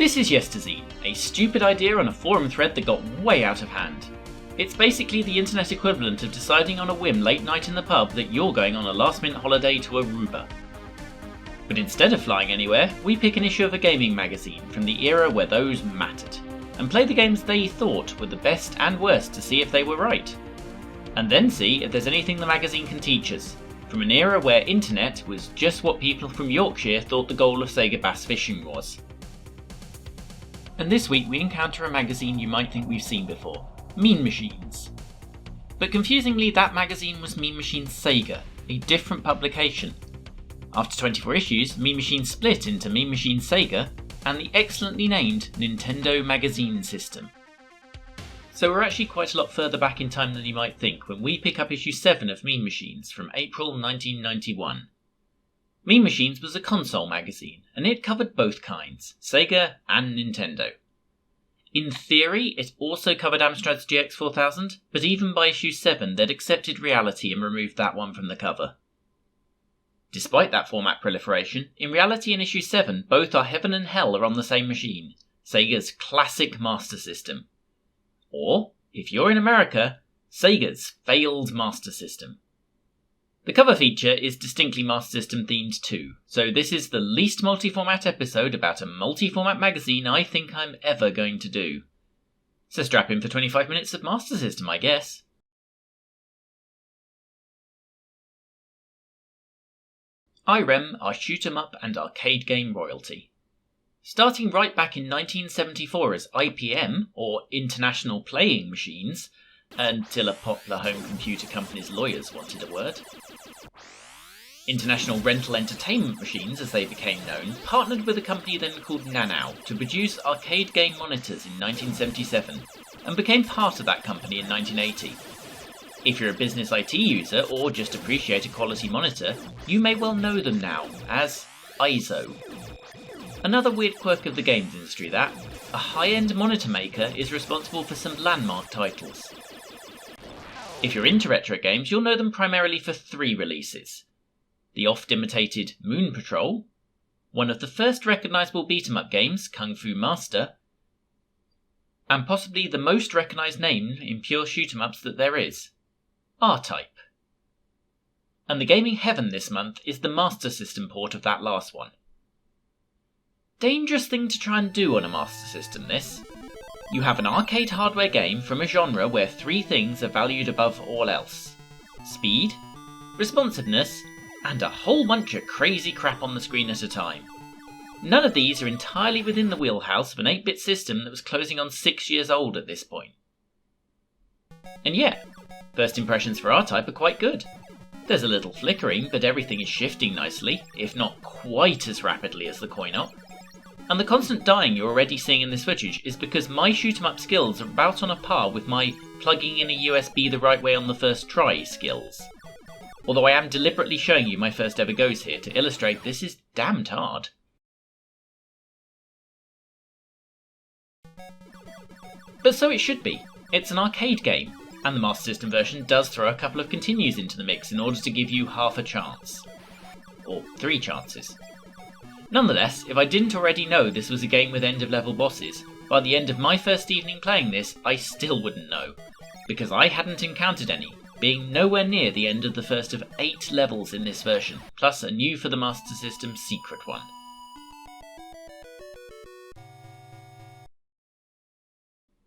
This is Yesterzine, a stupid idea on a forum thread that got way out of hand. It's basically the internet equivalent of deciding on a whim late night in the pub that you're going on a last minute holiday to Aruba. But instead of flying anywhere, we pick an issue of a gaming magazine from the era where those mattered, and play the games they thought were the best and worst to see if they were right. And then see if there's anything the magazine can teach us, from an era where internet was just what people from Yorkshire thought the goal of Sega bass fishing was. And this week we encounter a magazine you might think we've seen before, Mean Machines. But confusingly, that magazine was Mean Machines Sega, a different publication. After 24 issues, Mean Machines split into Mean Machines Sega and the excellently named Nintendo Magazine System. So we're actually quite a lot further back in time than you might think when we pick up issue 7 of Mean Machines from April 1991. Mean Machines was a console magazine, and it covered both kinds, Sega and Nintendo. In theory, it also covered Amstrad's GX4000, but even by issue 7 they'd accepted reality and removed that one from the cover. Despite that format proliferation, in reality in issue 7 both our heaven and hell are on the same machine, Sega's classic Master System. Or, if you're in America, Sega's failed Master System. The cover feature is distinctly Master System themed too, so this is the least multi-format episode about a multi-format magazine I think I'm ever going to do. So strap in for 25 minutes of Master System, I guess. IREM are shoot 'em up and arcade game royalty. Starting right back in 1974 as IPM, or International Playing Machines, until a popular home computer company's lawyers wanted a word. International Rental Entertainment Machines, as they became known, partnered with a company then called Nanow to produce arcade game monitors in 1977, and became part of that company in 1980. If you're a business IT user, or just appreciate a quality monitor, you may well know them now as ISO. Another weird quirk of the games industry that, a high-end monitor maker is responsible for some landmark titles. If you're into retro games, you'll know them primarily for 3 releases. The oft-imitated Moon Patrol, one of the first recognisable beat-em-up games, Kung Fu Master, and possibly the most recognised name in pure shoot-em-ups that there is, RType. And the gaming heaven this month is the Master System port of that last one. Dangerous thing to try and do on a Master System, this. You have an arcade hardware game from a genre where 3 things are valued above all else. Speed, responsiveness, and a whole bunch of crazy crap on the screen at a time. None of these are entirely within the wheelhouse of an 8-bit system that was closing on 6 years old at this point. And yet, first impressions for RType are quite good. There's a little flickering, but everything is shifting nicely, if not quite as rapidly as the coin-op. And the constant dying you're already seeing in this footage is because my shoot-em-up skills are about on a par with my plugging in a USB the right way on the first try skills. Although I am deliberately showing you my first ever goes here to illustrate this is damned hard. But so it should be. It's an arcade game, and the Master System version does throw a couple of continues into the mix in order to give you half a chance. Or 3 chances. Nonetheless, if I didn't already know this was a game with end-of-level bosses, by the end of my first evening playing this, I still wouldn't know, because I hadn't encountered any, being nowhere near the end of the first of 8 levels in this version, plus a new for the Master System secret one.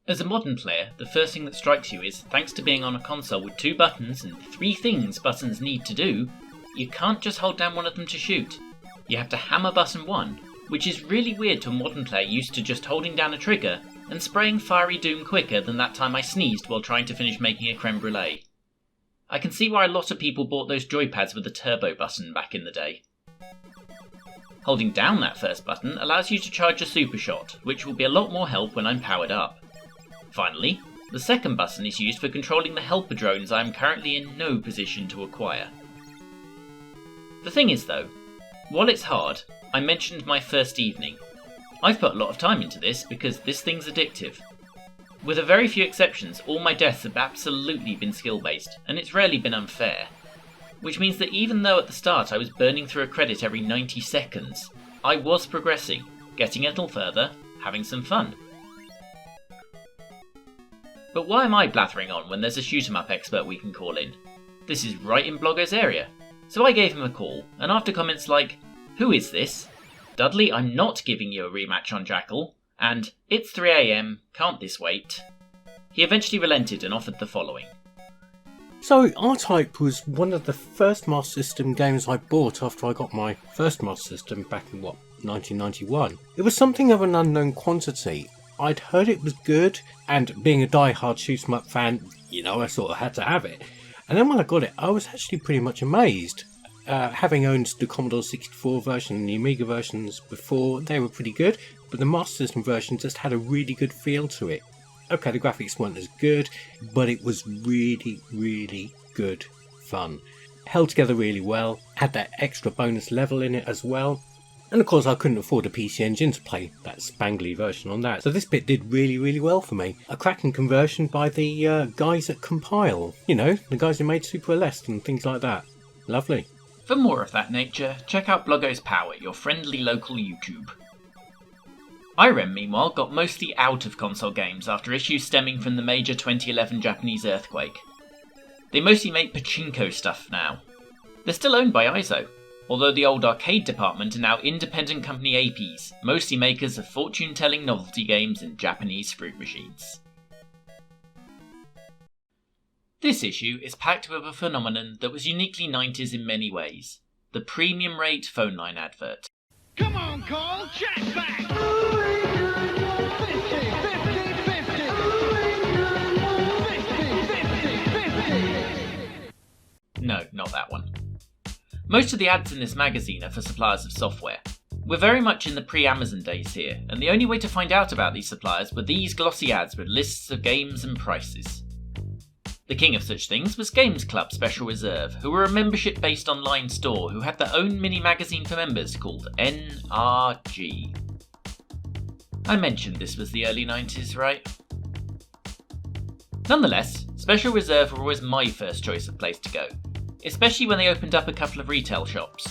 As a modern player, the first thing that strikes you is, thanks to being on a console with 2 buttons and 3 things buttons need to do, you can't just hold down one of them to shoot. You have to hammer button 1, which is really weird to a modern player used to just holding down a trigger and spraying fiery doom quicker than that time I sneezed while trying to finish making a creme brulee. I can see why a lot of people bought those joypads with the turbo button back in the day. Holding down that first button allows you to charge a super shot, which will be a lot more help when I'm powered up. Finally, the second button is used for controlling the helper drones I am currently in no position to acquire. The thing is though, while it's hard, I mentioned my first evening. I've put a lot of time into this because this thing's addictive. With a very few exceptions, all my deaths have absolutely been skill-based, and it's rarely been unfair. Which means that even though at the start I was burning through a credit every 90 seconds, I was progressing, getting a little further, having some fun. But why am I blathering on when there's a shoot 'em up expert we can call in? This is right in Blogger's area. So I gave him a call, and after comments like, "Who is this? Dudley, I'm not giving you a rematch on Jackal," and "It's 3 AM, can't this wait?" he eventually relented and offered the following. So RType was one of the first Master System games I bought after I got my first Master System back in 1991. It was something of an unknown quantity. I'd heard it was good, and being a die-hard shoot 'em up fan, I sort of had to have it. And then when I got it, I was actually pretty much amazed. Having owned the Commodore 64 version and the Amiga versions before, they were pretty good, but the Master System version just had a really good feel to it. Okay, the graphics weren't as good, but it was really, really good fun. Held together really well, had that extra bonus level in it as well. And of course I couldn't afford a PC Engine to play that spangly version on that, so this bit did really, really well for me. A cracking conversion by the guys at Compile. The guys who made Super Celeste and things like that. Lovely. For more of that nature, check out Bloggo's Power, your friendly local YouTube. IREM, meanwhile, got mostly out of console games after issues stemming from the major 2011 Japanese earthquake. They mostly make pachinko stuff now. They're still owned by ISO, although the old arcade department are now independent company APs, mostly makers of fortune-telling novelty games and Japanese fruit machines. This issue is packed with a phenomenon that was uniquely 90s in many ways: the premium rate phone line advert. Come on, Cole, check back! 50. No, not that one. Most of the ads in this magazine are for suppliers of software. We're very much in the pre-Amazon days here, and the only way to find out about these suppliers were these glossy ads with lists of games and prices. The king of such things was Games Club Special Reserve, who were a membership-based online store who had their own mini-magazine for members called NRG. I mentioned this was the early 90s, right? Nonetheless, Special Reserve were always my first choice of place to go, especially when they opened up a couple of retail shops.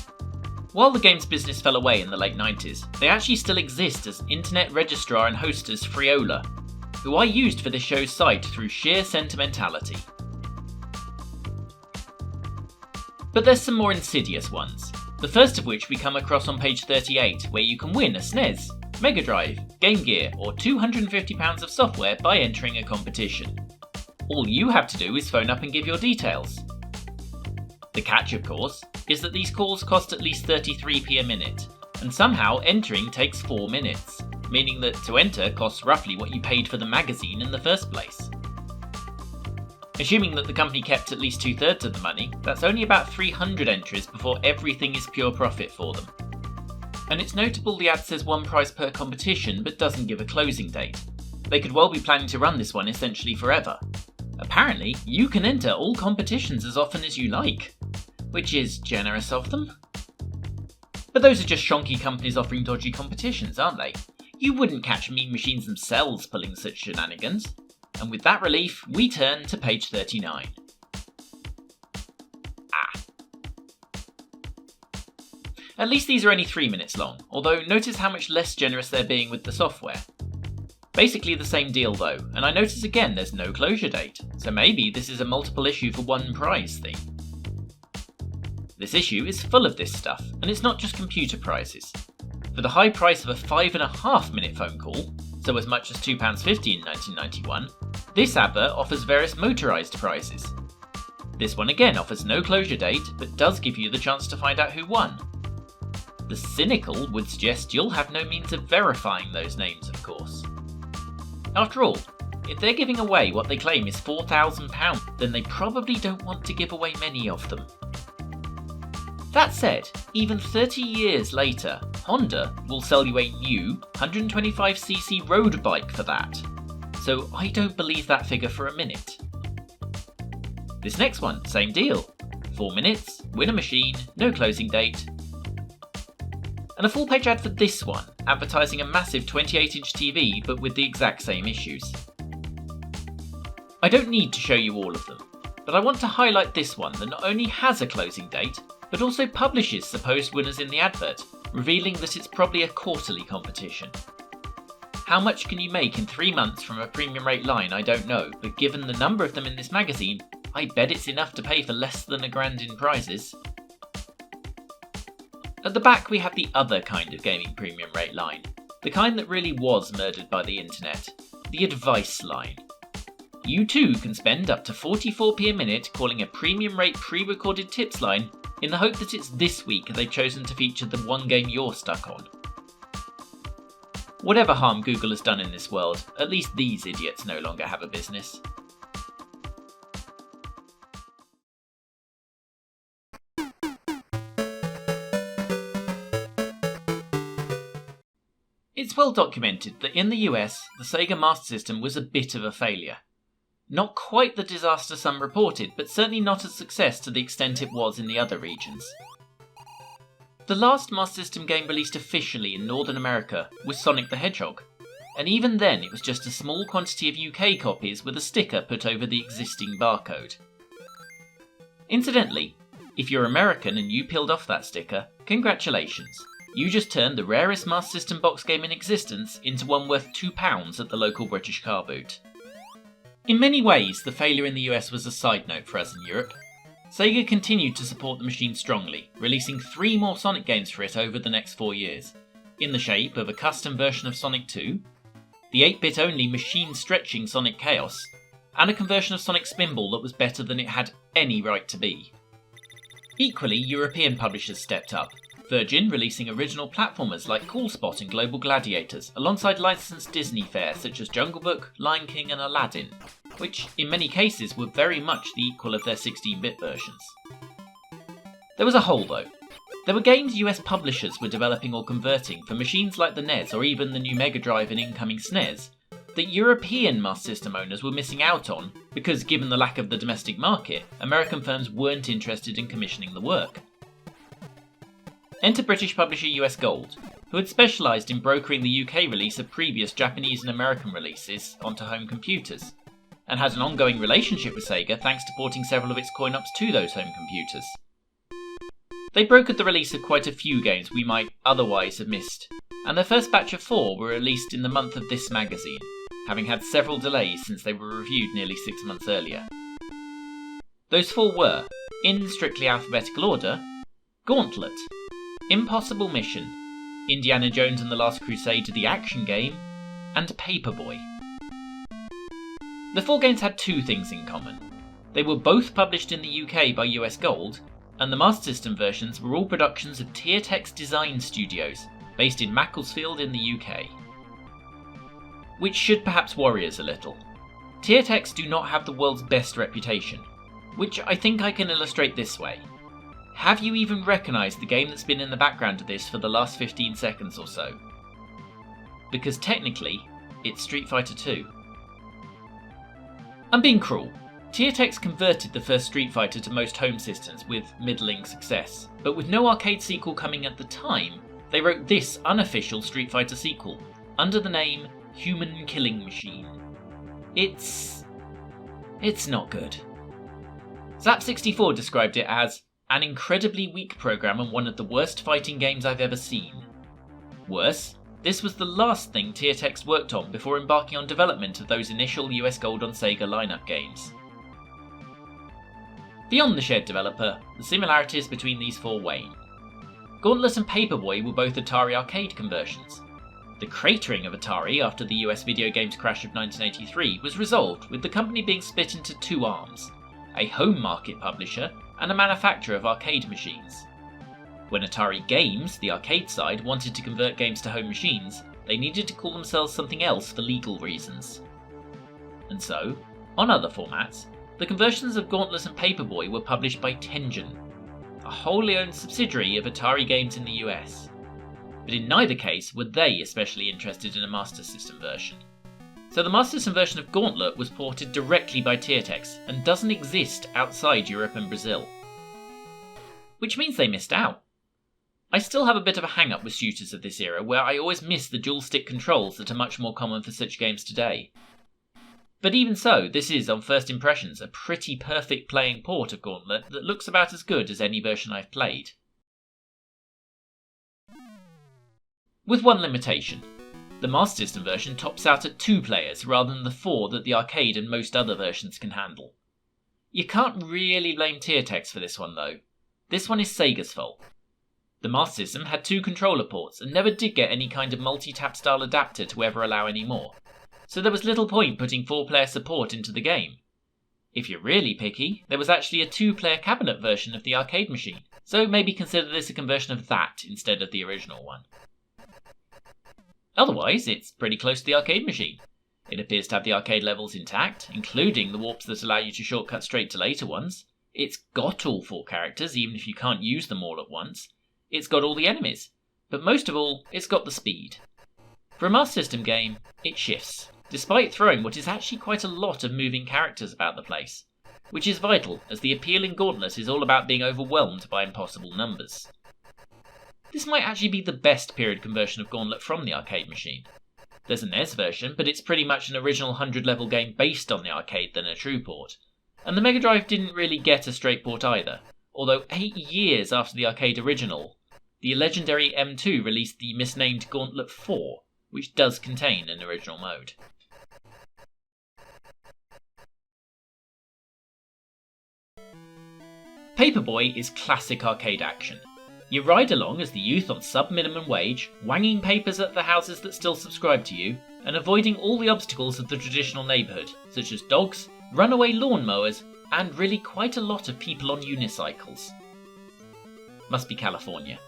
While the games business fell away in the late 90s, they actually still exist as internet registrar and hostess Friola, who I used for this show's site through sheer sentimentality. But there's some more insidious ones, the first of which we come across on page 38, where you can win a SNES, Mega Drive, Game Gear, or £250 of software by entering a competition. All you have to do is phone up and give your details. The catch, of course, is that these calls cost at least 33p a minute, and somehow entering takes 4 minutes, meaning that to enter costs roughly what you paid for the magazine in the first place. Assuming that the company kept at least 2/3 of the money, that's only about 300 entries before everything is pure profit for them. And it's notable the ad says one prize per competition but doesn't give a closing date. They could well be planning to run this one essentially forever. Apparently, you can enter all competitions as often as you like, which is generous of them. But those are just shonky companies offering dodgy competitions, aren't they? You wouldn't catch Mean Machines themselves pulling such shenanigans. And with that relief, we turn to page 39. At least these are only 3 minutes long, although notice how much less generous they're being with the software. Basically the same deal though, and I notice again there's no closure date, so maybe this is a multiple issue for one prize thing. This issue is full of this stuff, and it's not just computer prizes. For the high price of a 5.5 minute phone call, so as much as £2.50 in 1991, this advert offers various motorised prizes. This one again offers no closure date, but does give you the chance to find out who won. The cynical would suggest you'll have no means of verifying those names, of course. After all, if they're giving away what they claim is £4,000, then they probably don't want to give away many of them. That said, even 30 years later, Honda will sell you a new 125cc road bike for that. So I don't believe that figure for a minute. This next one, same deal. 4 minutes, win a machine, no closing date. And a full page ad for this one, advertising a massive 28-inch TV but with the exact same issues. I don't need to show you all of them, but I want to highlight this one that not only has a closing date, but also publishes supposed winners in the advert, revealing that it's probably a quarterly competition. How much can you make in 3 months from a premium rate line, I don't know, but given the number of them in this magazine, I bet it's enough to pay for less than $1,000 in prizes. At the back we have the other kind of gaming premium rate line, the kind that really was murdered by the internet, the advice line. You too can spend up to 44p a minute calling a premium rate pre-recorded tips line in the hope that it's this week they've chosen to feature the one game you're stuck on. Whatever harm Google has done in this world, at least these idiots no longer have a business. It's well documented that in the US, the Sega Master System was a bit of a failure. Not quite the disaster some reported, but certainly not a success to the extent it was in the other regions. The last Master System game released officially in Northern America was Sonic the Hedgehog, and even then it was just a small quantity of UK copies with a sticker put over the existing barcode. Incidentally, if you're American and you peeled off that sticker, congratulations. You just turned the rarest Master System box game in existence into one worth £2 at the local British car boot. In many ways, the failure in the US was a side note for us in Europe. Sega continued to support the machine strongly, releasing 3 more Sonic games for it over the next 4 years, in the shape of a custom version of Sonic 2, the 8-bit only machine-stretching Sonic Chaos, and a conversion of Sonic Spinball that was better than it had any right to be. Equally, European publishers stepped up, Virgin releasing original platformers like Cool Spot and Global Gladiators, alongside licensed Disney fare such as Jungle Book, Lion King and Aladdin, which in many cases were very much the equal of their 16-bit versions. There was a hole though. There were games US publishers were developing or converting for machines like the NES or even the new Mega Drive and incoming SNES that European Master System owners were missing out on because, given the lack of the domestic market, American firms weren't interested in commissioning the work. Enter British publisher US Gold, who had specialised in brokering the UK release of previous Japanese and American releases onto home computers, and had an ongoing relationship with Sega thanks to porting several of its coin-ops to those home computers. They brokered the release of quite a few games we might otherwise have missed, and their first batch of 4 were released in the month of this magazine, having had several delays since they were reviewed nearly 6 months earlier. Those 4 were, in strictly alphabetical order, Gauntlet, Impossible Mission, Indiana Jones and the Last Crusade the action game, and Paperboy. The 4 games had 2 things in common. They were both published in the UK by US Gold, and the Master System versions were all productions of Tiertex Design Studios, based in Macclesfield in the UK. Which should perhaps worry us a little. Tiertex do not have the world's best reputation, which I think I can illustrate this way. Have you even recognised the game that's been in the background of this for the last 15 seconds or so? Because technically, it's Street Fighter 2. I'm being cruel. Tiertex converted the first Street Fighter to most home systems with middling success, but with no arcade sequel coming at the time, they wrote this unofficial Street Fighter sequel, under the name Human Killing Machine. It's not good. Zap64 described it as an incredibly weak program and one of the worst fighting games I've ever seen. Worse, this was the last thing Tiertex worked on before embarking on development of those initial US Gold on Sega lineup games. Beyond the shared developer, the similarities between these 4 wane. Gauntlet and Paperboy were both Atari arcade conversions. The cratering of Atari after the US video games crash of 1983 was resolved with the company being split into 2 arms, a home market publisher and a manufacturer of arcade machines. When Atari Games, the arcade side, wanted to convert games to home machines, they needed to call themselves something else for legal reasons. And so, on other formats, the conversions of Gauntlet and Paperboy were published by Tengen, a wholly owned subsidiary of Atari Games in the US. But in neither case were they especially interested in a Master System version. So the Master System version of Gauntlet was ported directly by Tiertex and doesn't exist outside Europe and Brazil. Which means they missed out. I still have a bit of a hang-up with shooters of this era where I always miss the dual-stick controls that are much more common for such games today. But even so, this is, on first impressions, a pretty perfect playing port of Gauntlet that looks about as good as any version I've played. With one limitation. The Master System version tops out at 2 players rather than the 4 that the arcade and most other versions can handle. You can't really blame RType for this one though. This one is Sega's fault. The Master System had 2 controller ports and never did get any kind of multi-tap style adapter to ever allow any more, so there was little point putting 4-player support into the game. If you're really picky, there was actually a 2-player cabinet version of the arcade machine, so maybe consider this a conversion of that instead of the original one. Otherwise, it's pretty close to the arcade machine. It appears to have the arcade levels intact, including the warps that allow you to shortcut straight to later ones. It's got all 4 characters, even if you can't use them all at once. It's got all the enemies. But most of all, it's got the speed. For a Master System game, it shifts, despite throwing what is actually quite a lot of moving characters about the place, which is vital as the appeal in Gauntlet is all about being overwhelmed by impossible numbers. This might actually be the best period conversion of Gauntlet from the arcade machine. There's an NES version, but it's pretty much an original 100-level game based on the arcade than a true port. And the Mega Drive didn't really get a straight port either, although 8 years after the arcade original, the legendary M2 released the misnamed Gauntlet 4, which does contain an original mode. Paperboy is classic arcade action. You ride along as the youth on sub-minimum wage, wanging papers at the houses that still subscribe to you, and avoiding all the obstacles of the traditional neighbourhood, such as dogs, runaway lawnmowers, and really quite a lot of people on unicycles. Must be California.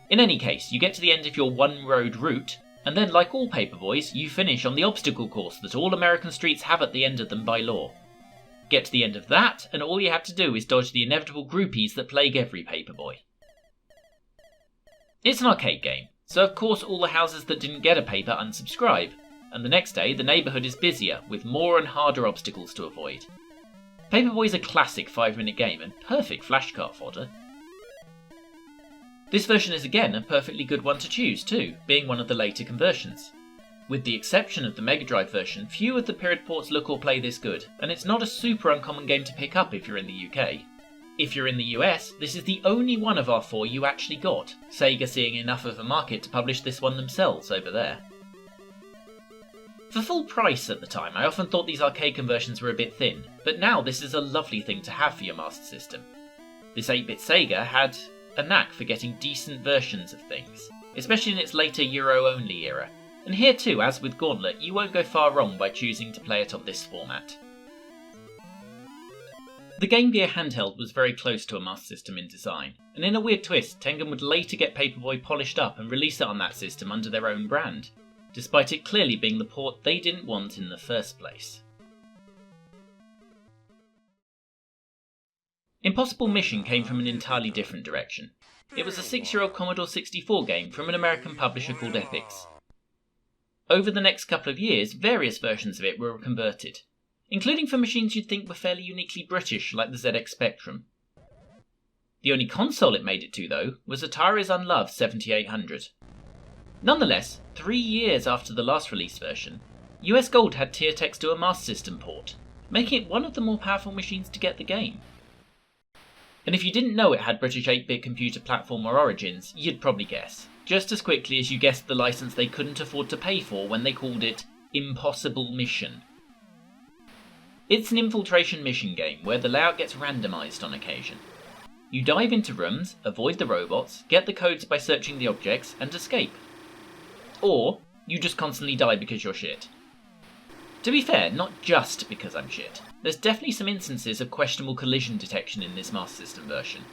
In any case, you get to the end of your one-road route, and then like all Paperboys, you finish on the obstacle course that all American streets have at the end of them by law. Get to the end of that, and all you have to do is dodge the inevitable groupies that plague every Paperboy. It's an arcade game, so of course all the houses that didn't get a paper unsubscribe, and the next day the neighbourhood is busier, with more and harder obstacles to avoid. Paperboy's a classic 5-minute game and perfect flashcard fodder. This version is again a perfectly good one to choose too, being one of the later conversions. With the exception of the Mega Drive version, few of the period ports look or play this good, and it's not a super uncommon game to pick up if you're in the UK. If you're in the US, this is the only one of our 4 you actually got, Sega seeing enough of a market to publish this one themselves over there. For full price at the time, I often thought these arcade conversions were a bit thin, but now this is a lovely thing to have for your Master System. This 8-bit Sega had a knack for getting decent versions of things, especially in its later Euro-only era. And here too, as with Gauntlet, you won't go far wrong by choosing to play it on this format. The Game Gear handheld was very close to a Master System in design, and in a weird twist, Tengen would later get Paperboy polished up and release it on that system under their own brand, despite it clearly being the port they didn't want in the first place. Impossible Mission came from an entirely different direction. It was a 6-year-old Commodore 64 game from an American publisher called Epix. Over the next couple of years, various versions of it were converted, including for machines you'd think were fairly uniquely British, like the ZX Spectrum. The only console it made it to, though, was Atari's unloved 7800. Nonetheless, 3 years after the last release version, US Gold had RType do a Master System port, making it one of the more powerful machines to get the game. And if you didn't know it had British 8-bit computer platform or origins, you'd probably guess, just as quickly as you guessed the license they couldn't afford to pay for when they called it Impossible Mission. It's an infiltration mission game where the layout gets randomised on occasion. You dive into rooms, avoid the robots, get the codes by searching the objects, and escape. Or, you just constantly die because you're shit. To be fair, not just because I'm shit. There's definitely some instances of questionable collision detection in this Master System version.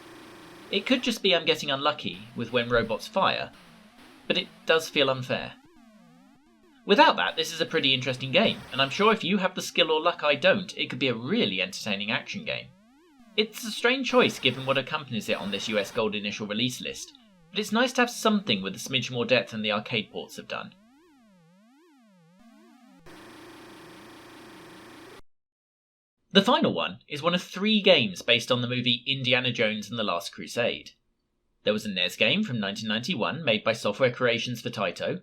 It could just be I'm getting unlucky with when robots fire, but it does feel unfair. Without that, this is a pretty interesting game, and I'm sure if you have the skill or luck I don't, it could be a really entertaining action game. It's a strange choice given what accompanies it on this US Gold initial release list, but it's nice to have something with a smidge more depth than the arcade ports have done. The final one is one of 3 games based on the movie Indiana Jones and the Last Crusade. There was a NES game from 1991 made by Software Creations for Taito.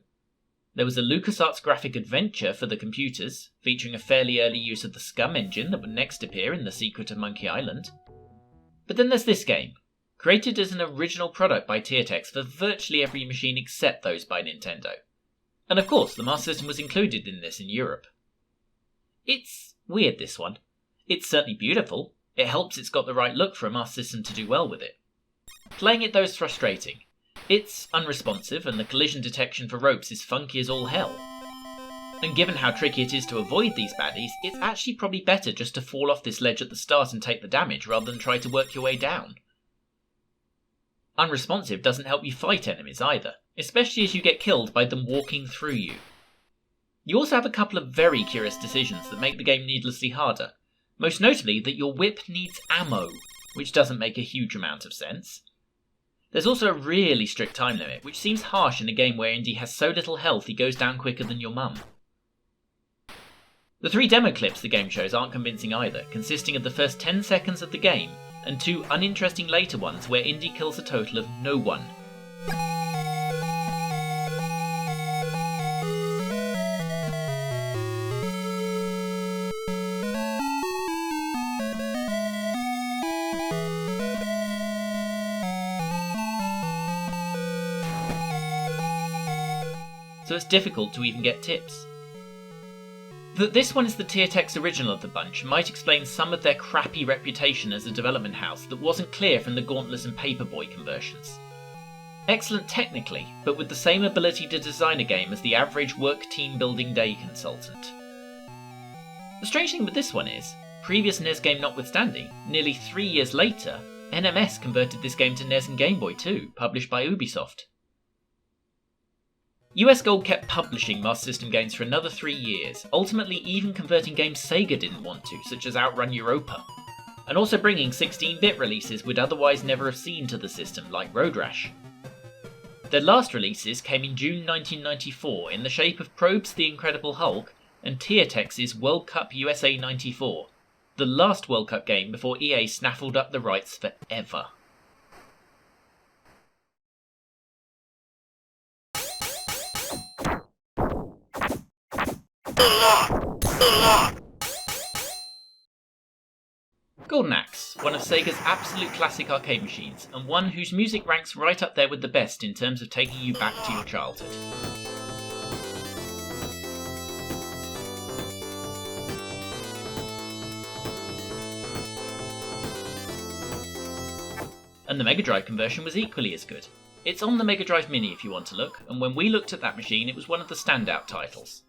There was a LucasArts graphic adventure for the computers, featuring a fairly early use of the Scum engine that would next appear in The Secret of Monkey Island. But then there's this game, created as an original product by RType for virtually every machine except those by Nintendo. And of course, the Master System was included in this in Europe. It's weird, this one. It's certainly beautiful. It helps it's got the right look for a Master System to do well with it. Playing it though is frustrating. It's unresponsive and the collision detection for ropes is funky as all hell. And given how tricky it is to avoid these baddies, it's actually probably better just to fall off this ledge at the start and take the damage rather than try to work your way down. Unresponsive doesn't help you fight enemies either, especially as you get killed by them walking through you. You also have a couple of very curious decisions that make the game needlessly harder, most notably that your whip needs ammo, which doesn't make a huge amount of sense. There's also a really strict time limit, which seems harsh in a game where Indy has so little health he goes down quicker than your mum. The 3 demo clips the game shows aren't convincing either, consisting of the first 10 seconds of the game and 2 uninteresting later ones where Indy kills a total of no one. So it's difficult to even get tips. That this one is the Tiertex original of the bunch might explain some of their crappy reputation as a development house that wasn't clear from the Gauntless and Paperboy conversions. Excellent technically, but with the same ability to design a game as the average work team building day consultant. The strange thing with this one is, previous NES game notwithstanding, nearly 3 years later, NMS converted this game to NES and Game Boy too, published by Ubisoft. US Gold kept publishing Master System games for another 3 years, ultimately even converting games Sega didn't want to, such as Outrun Europa, and also bringing 16-bit releases we'd otherwise never have seen to the system, like Road Rash. Their last releases came in June 1994 in the shape of Probe's The Incredible Hulk and Tiertex's World Cup USA 94, the last World Cup game before EA snaffled up the rights forever. Golden Axe, one of Sega's absolute classic arcade machines, and one whose music ranks right up there with the best in terms of taking you back to your childhood. And the Mega Drive conversion was equally as good. It's on the Mega Drive Mini if you want to look, and when we looked at that machine it was one of the standout titles.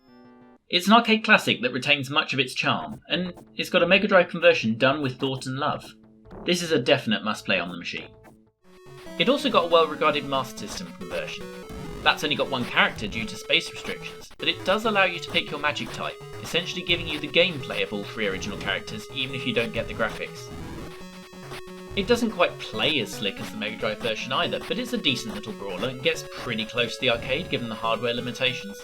It's an arcade classic that retains much of its charm, and it's got a Mega Drive conversion done with thought and love. This is a definite must-play on the machine. It also got a well-regarded Master System conversion. That's only got one character due to space restrictions, but it does allow you to pick your magic type, essentially giving you the gameplay of all 3 original characters, even if you don't get the graphics. It doesn't quite play as slick as the Mega Drive version either, but it's a decent little brawler and gets pretty close to the arcade given the hardware limitations.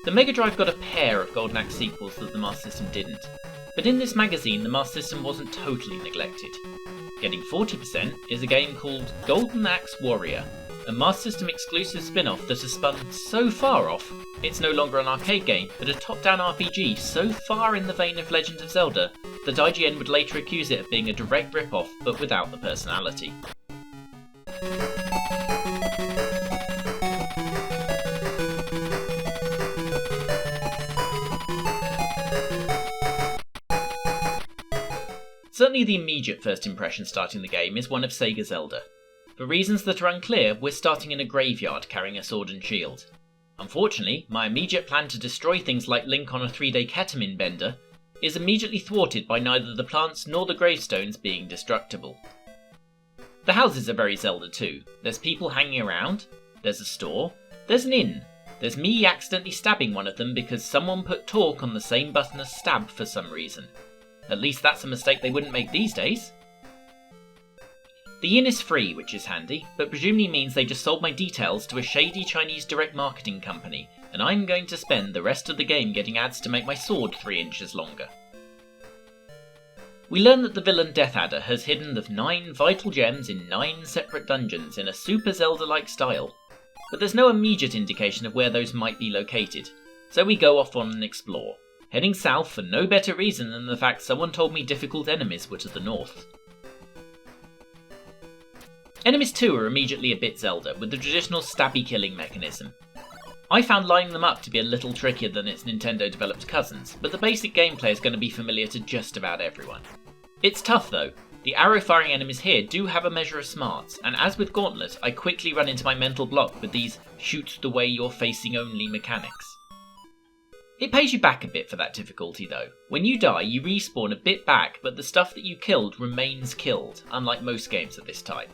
The Mega Drive got a pair of Golden Axe sequels that the Master System didn't, but in this magazine the Master System wasn't totally neglected. Getting 40% is a game called Golden Axe Warrior, a Master System exclusive spin-off that has spun so far off, it's no longer an arcade game, but a top-down RPG so far in the vein of Legend of Zelda that IGN would later accuse it of being a direct rip-off but without the personality. Certainly the immediate first impression starting the game is one of Sega Zelda. For reasons that are unclear, we're starting in a graveyard carrying a sword and shield. Unfortunately, my immediate plan to destroy things like Link on a 3-day ketamine bender is immediately thwarted by neither the plants nor the gravestones being destructible. The houses are very Zelda too. There's people hanging around, there's a store, there's an inn, there's me accidentally stabbing one of them because someone put talk on the same button as stab for some reason. At least that's a mistake they wouldn't make these days. The inn is free, which is handy, but presumably means they just sold my details to a shady Chinese direct marketing company, and I'm going to spend the rest of the game getting ads to make my sword 3 inches longer. We learn that the villain Death Adder has hidden the 9 vital gems in 9 separate dungeons in a Super Zelda-like style, but there's no immediate indication of where those might be located, so we go off on an explore, heading south for no better reason than the fact someone told me difficult enemies were to the north. Enemies too are immediately a bit Zelda, with the traditional stabby killing mechanism. I found lining them up to be a little trickier than its Nintendo developed cousins, but the basic gameplay is going to be familiar to just about everyone. It's tough though. The arrow firing enemies here do have a measure of smarts, and as with Gauntlet, I quickly run into my mental block with these shoot the way you're facing only mechanics. It pays you back a bit for that difficulty though. When you die, you respawn a bit back, but the stuff that you killed remains killed, unlike most games of this type.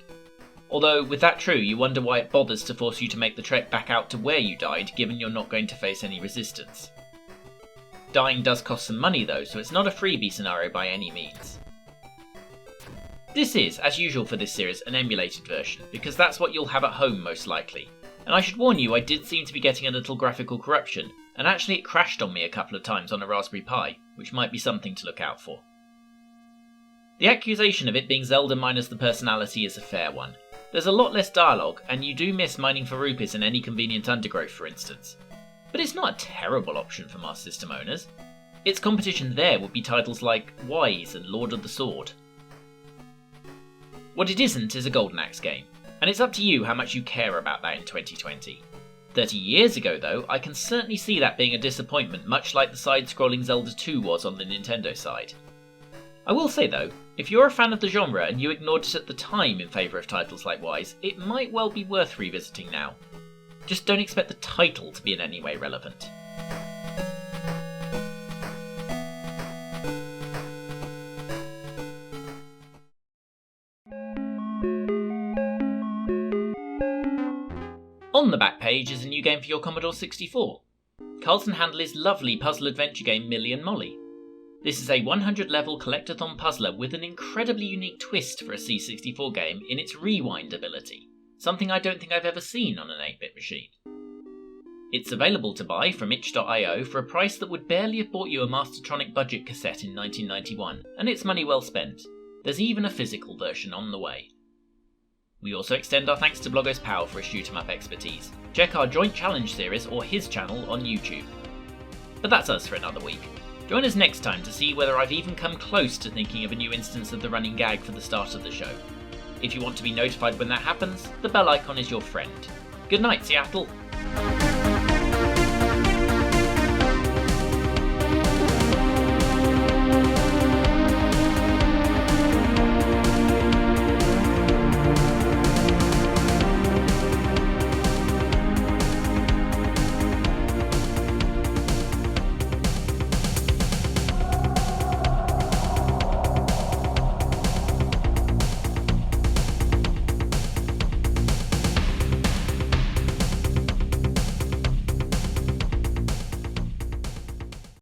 Although, with that true, you wonder why it bothers to force you to make the trek back out to where you died, given you're not going to face any resistance. Dying does cost some money though, so it's not a freebie scenario by any means. This is, as usual for this series, an emulated version, because that's what you'll have at home most likely. And I should warn you, I did seem to be getting a little graphical corruption, and actually it crashed on me a couple of times on a Raspberry Pi, which might be something to look out for. The accusation of it being Zelda minus the personality is a fair one. There's a lot less dialogue, and you do miss mining for rupees in any convenient undergrowth for instance. But it's not a terrible option for Master System owners. Its competition there would be titles like Wise and Lord of the Sword. What it isn't is a Golden Axe game, and it's up to you how much you care about that in 2020. 30 years ago though, I can certainly see that being a disappointment, much like the side-scrolling Zelda 2 was on the Nintendo side. I will say though, if you're a fan of the genre and you ignored it at the time in favour of titles like Wise, it might well be worth revisiting now. Just don't expect the title to be in any way relevant. On the back page is a new game for your Commodore 64. Carlton Handley's lovely puzzle adventure game Millie and Molly. This is a 100-level collectathon puzzler with an incredibly unique twist for a C64 game in its rewind ability, something I don't think I've ever seen on an 8-bit machine. It's available to buy from itch.io for a price that would barely have bought you a Mastertronic budget cassette in 1991, and it's money well spent. There's even a physical version on the way. We also extend our thanks to Bloggers Pow for his shoot-em-up expertise. Check our joint challenge series or his channel on YouTube. But that's us for another week. Join us next time to see whether I've even come close to thinking of a new instance of the running gag for the start of the show. If you want to be notified when that happens, the bell icon is your friend. Good night, Seattle!